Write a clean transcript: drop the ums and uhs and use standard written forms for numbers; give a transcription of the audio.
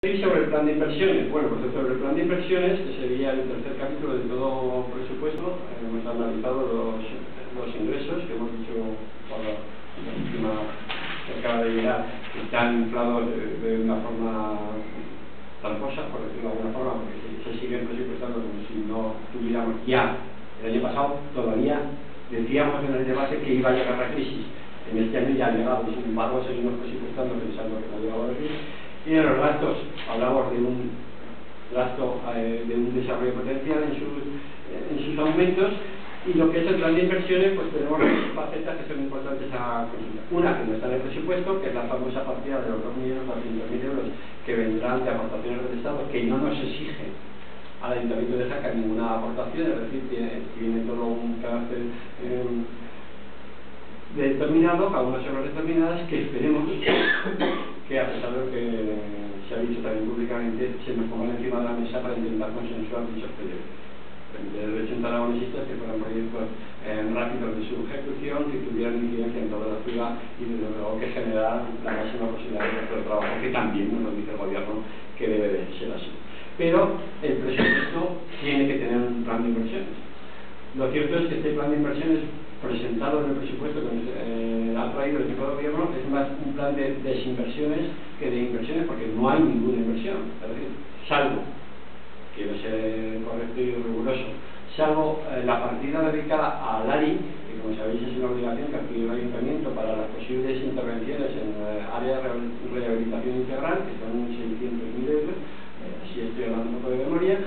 Y sobre el plan de inversiones, bueno, pues sobre el plan de inversiones, que sería el tercer capítulo de todo presupuesto, hemos analizado los ingresos que hemos dicho por la última que acaba de llegar, que están inflados de una forma tramposa, por decirlo de alguna forma, porque se siguen presupuestando como si no tuviéramos ya. El año pasado todavía decíamos en el debate que iba a llegar la crisis. En este año ya ha llegado, y sin embargo seguimos presupuestando pensando que no ha llegado la crisis. Y en los gastos, hablamos de un gasto de un desarrollo potencial en sus aumentos, y lo que es el plan de inversiones, pues tenemos dos facetas que son importantes a considerar. Una que no está en el presupuesto, que es la famosa partida de los 2.200.000 euros que vendrán de aportaciones del Estado, que no nos exige al Ayuntamiento de Jaca ninguna aportación, es decir, tiene todo un carácter determinado, a unas horas determinadas, que esperemos que, a pesar de lo que se ha dicho también públicamente, se nos pongan encima de la mesa para intentar consensuar dichos proyectos. El derecho aragonesista es que fueran proyectos rápidos de su ejecución, que tuvieran incidencia en toda la ciudad y desde luego que generaran la máxima posibilidad de puesto de trabajo, que también nos lo dice el gobierno que debe de ser así. Pero el presupuesto tiene que tener un plan de inversiones. Lo cierto es que este plan de inversiones presentado en el presupuesto que nos ha traído el equipo de gobierno es más un plan de desinversiones que de inversiones, porque no hay ninguna inversión, es decir, salvo, quiero ser correcto y riguroso, salvo la partida dedicada al ARI, que como sabéis es una obligación que adquiere el Ayuntamiento para las posibles intervenciones en áreas de rehabilitación integral, que son 600.000 euros, si estoy hablando un poco de memoria,